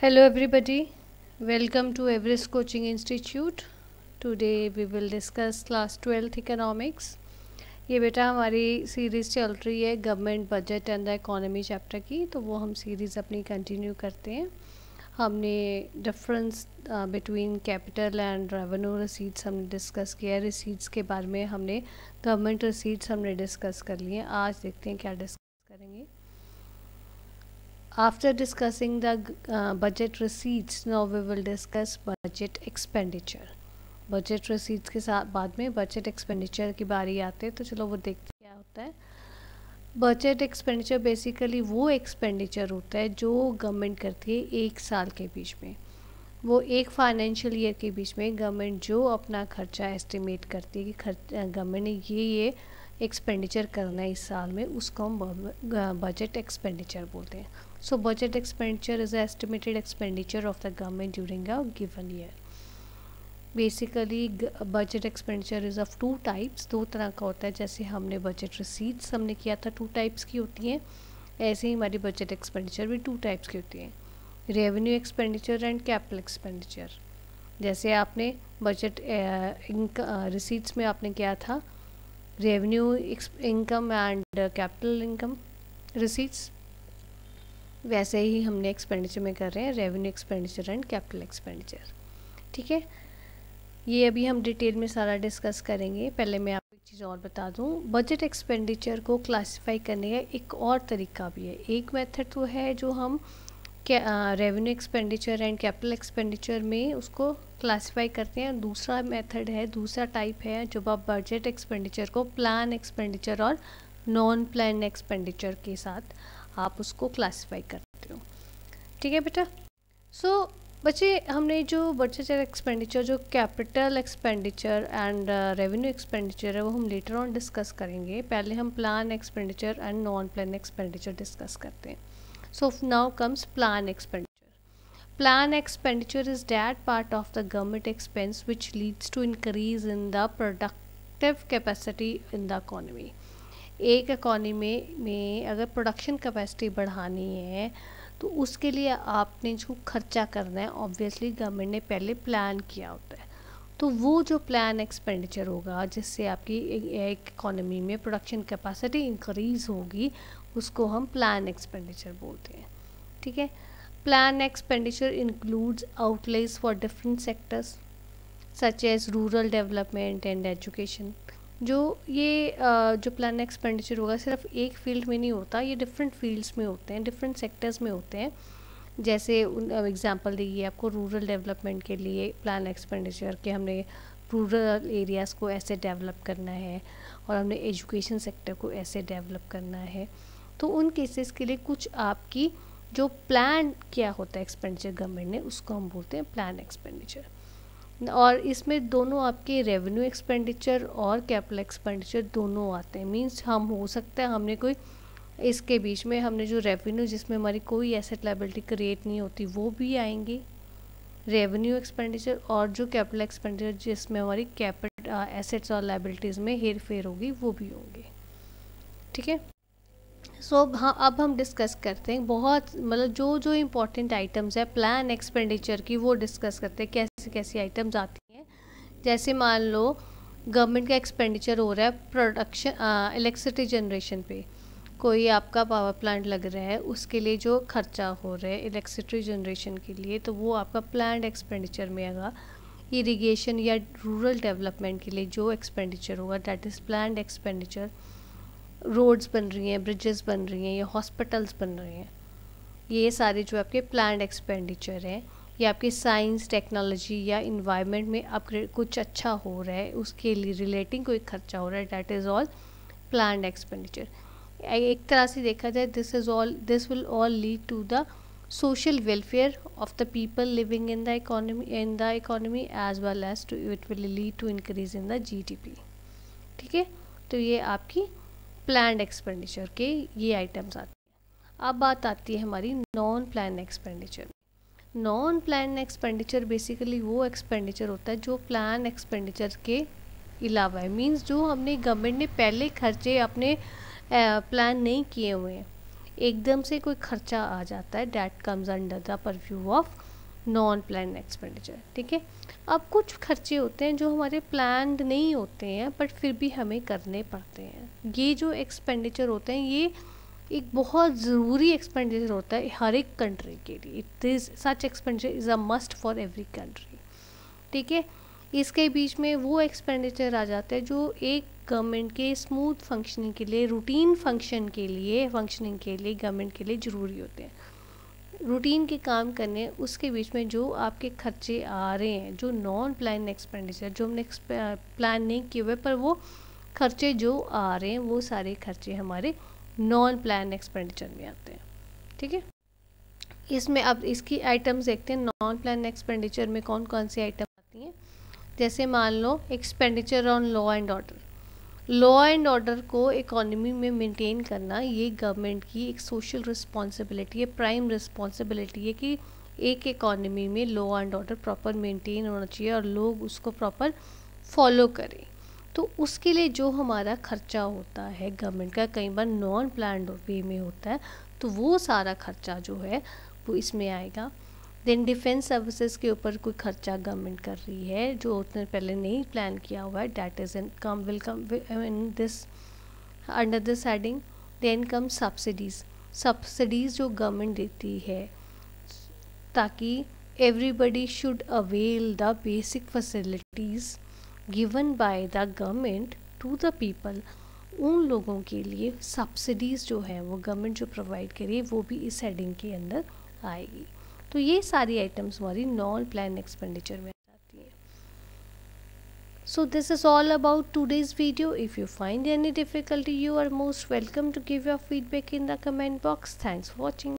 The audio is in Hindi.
Hello everybody, welcome to Everest Coaching Institute. Today we will discuss class 12th economics. ये बेटा हमारी सीरीज़ चल रही है government budget and the economy chapter की, तो वो हम सीरीज़ अपनी कंटिन्यू करते हैं। हमने difference between capital and revenue receipts हमने डिस्कस किया है। रिसीट्स के बारे में हमने गवर्नमेंट रिसीट्स हमने डिस्कस कर लिए। आज देखते हैं क्या डिस्कस करेंगे। After discussing the budget receipts, now we will discuss budget expenditure. Budget receipts के साथ बाद में budget expenditure की बारी आते हैं, तो चलो वो देखते हैं क्या होता है। बजट एक्सपेंडिचर बेसिकली वो एक्सपेंडिचर होता है जो गवर्नमेंट करती है एक साल के बीच में। वो एक फाइनेंशियल ईयर के बीच में गवर्नमेंट जो अपना खर्चा एस्टिमेट करती है कि गवर्नमेंट ने ये एक्सपेंडिचर करना है इस साल में, उसको हम बजट एक्सपेंडिचर बोलते हैं। So budget expenditure is estimated expenditure of the government during a given year. Basically budget expenditure is of two types, दो तरह का होता है। जैसे हमने बजट रिसीट्स हमने किया था टू टाइप्स की होती हैं, ऐसे ही हमारी बजट एक्सपेंडिचर भी टू टाइप्स की होती हैं, revenue expenditure and capital expenditure. जैसे आपने बजट रिसीट्स में आपने किया था revenue income and capital income receipts, वैसे ही हमने एक्सपेंडिचर में कर रहे हैं revenue expenditure and capital expenditure. ठीक है, ये अभी हम डिटेल में सारा डिस्कस करेंगे। पहले मैं आपको एक चीज़ और बता दूं, बजट एक्सपेंडिचर को क्लासिफाई करने का एक और तरीका भी है। एक मेथड तो है जो हम revenue expenditure and capital expenditure में उसको क्लासिफाई करते हैं। दूसरा मेथड है, दूसरा टाइप है जब आप बजट एक्सपेंडिचर को प्लान एक्सपेंडिचर और नॉन प्लान एक्सपेंडिचर के साथ आप उसको क्लासिफाई करते हो। ठीक है बेटा। सो बच्चे, हमने जो बजट एक्सपेंडिचर जो capital expenditure and revenue expenditure है वो हम लेटर ऑन डिस्कस करेंगे। पहले हम plan expenditure and non plan expenditure discuss करते हैं। So now comes plan expenditure. Plan expenditure is that part of the government expense which leads to increase in the productive capacity in the economy. एक इकोनॉमी में अगर प्रोडक्शन कैपेसिटी बढ़ानी है तो उसके लिए आपने जो खर्चा करना है ऑब्वियसली गवर्नमेंट ने पहले प्लान किया होता है। तो वो जो प्लान एक्सपेंडिचर होगा जिससे आपकी एक इकोनॉमी में प्रोडक्शन कैपेसिटी इंक्रीज़ होगी, उसको हम प्लान एक्सपेंडिचर बोलते हैं। ठीक है, plan expenditure includes outlays for different sectors such as rural development and education. जो ये जो प्लान एक्सपेंडिचर होगा सिर्फ एक फील्ड में नहीं होता, ये डिफरेंट फील्ड्स में होते हैं, डिफरेंट सेक्टर्स में होते हैं। जैसे एग्जांपल देंगे आपको, रूरल डेवलपमेंट के लिए प्लान एक्सपेंडिचर के हमने रूरल एरियाज़ को ऐसे डेवलप करना है और हमने एजुकेशन सेक्टर को ऐसे डेवलप करना है, तो उन केसेस के लिए कुछ आपकी जो प्लान किया होता है एक्सपेंडिचर गवर्नमेंट ने, उसको हम बोलते हैं प्लान एक्सपेंडिचर। और इसमें दोनों आपके रेवेन्यू एक्सपेंडिचर और कैपिटल एक्सपेंडिचर दोनों आते हैं। मींस हम हो सकता है हमने कोई इसके बीच में हमने जो रेवेन्यू जिसमें हमारी कोई एसेट लायबिलिटी क्रिएट नहीं होती वो भी आएंगे रेवेन्यू एक्सपेंडिचर, और जो कैपिटल एक्सपेंडिचर जिसमें हमारी कैपिटल एसेट्स और लायबिलिटीज़ में हेर फेर होगी वो भी होंगे। ठीक है। सो हाँ, अब हम डिस्कस करते हैं बहुत मतलब जो जो इम्पोर्टेंट आइटम्स है प्लान एक्सपेंडिचर की वो डिस्कस करते हैं, कैसे कैसी आइटम्स आती हैं। जैसे मान लो गवर्नमेंट का एक्सपेंडिचर हो रहा है प्रोडक्शन इलेक्ट्रिसिटी जनरेशन पे, कोई आपका पावर प्लांट लग रहा है, उसके लिए जो खर्चा हो रहा है इलेक्ट्रिसिटी जनरेशन के लिए, तो वो आपका प्लान्ड एक्सपेंडिचर में आएगा। इरिगेशन या रूरल डेवलपमेंट के लिए जो एक्सपेंडिचर होगा that is planned expenditure. Roads बन रही हैं, ब्रिजेस बन रही हैं या हॉस्पिटल्स बन रहे हैं, ये सारे जो आपके प्लान्ड एक्सपेंडिचर हैं। या आपके साइंस टेक्नोलॉजी या इन्वायरमेंट में अपग्रेड कुछ अच्छा हो रहा है उसके लिए रिलेटिंग कोई खर्चा हो रहा है, that is all planned expenditure. एक तरह से देखा जाए this will all lead to the social welfare of the people living in the economy as well as to it will lead to increase in the GDP. ठीक है, तो ये आपकी प्लान्ड एक्सपेंडिचर के ये आइटम्स आते हैं। अब बात आती है हमारी non plan expenditure. Non plan expenditure basically वो एक्सपेंडिचर होता है जो प्लान एक्सपेंडिचर के अलावा है। मींस जो हमने गवर्नमेंट ने पहले खर्चे अपने प्लान नहीं किए हुए हैं, एकदम से कोई खर्चा आ जाता है, that comes under the purview of non plan expenditure. ठीक है, अब कुछ खर्चे होते हैं जो हमारे प्लान्ड नहीं होते हैं बट फिर भी हमें करने पड़ते हैं। ये जो एक्सपेंडिचर होते हैं ये एक बहुत ज़रूरी एक्सपेंडिचर होता है हर एक कंट्री के लिए। It is such expenditure is a must for every country. ठीक है, इसके बीच में वो एक्सपेंडिचर आ जाते हैं जो एक गवर्नमेंट के स्मूथ फंक्शनिंग के लिए, रूटीन फंक्शनिंग के लिए गवर्नमेंट के लिए ज़रूरी होते हैं। रूटीन के काम करने उसके बीच में जो आपके खर्चे आ रहे हैं, जो नॉन प्लान एक्सपेंडिचर, जो हमने प्लान नहीं किए हुए पर वो खर्चे जो आ रहे हैं वो सारे खर्चे हमारे नॉन प्लान एक्सपेंडिचर में आते हैं। ठीक है, इसमें अब इसकी आइटम्स देखते हैं। नॉन प्लान एक्सपेंडिचर में कौन कौन सी आइटम आती हैं। जैसे मान लो expenditure on law and order. Law and order को इकोनॉमी में मेंटेन करना ये गवर्नमेंट की एक सोशल रिस्पॉन्सिबिलिटी है, प्राइम रिस्पॉन्सिबिलिटी है कि एक इकोनॉमी में law and order proper maintain होना चाहिए और लोग उसको प्रॉपर फॉलो करें। तो उसके लिए जो हमारा खर्चा होता है गवर्नमेंट का, कई बार नॉन प्लान्ड वे में होता है, तो वो सारा खर्चा जो है वो इसमें आएगा। देन डिफेंस सर्विसेज के ऊपर कोई खर्चा गवर्नमेंट कर रही है जो उसने पहले नहीं प्लान किया हुआ है, that is will come in this under this heading. Then come subsidies जो गवर्नमेंट देती है ताकि everybody should avail the basic facilities given by the government to the people. उन लोगों के लिए सब्सिडीज़ जो है वो गवर्नमेंट जो प्रोवाइड करिए वो भी इस हेडिंग के अंदर आएगी। तो ये सारी आइटम्स हमारी नॉन प्लान एक्सपेंडिचर में आती हैं। So this is all about today's video. If you find any difficulty you are most welcome to give your feedback in the comment box. Thanks for watching.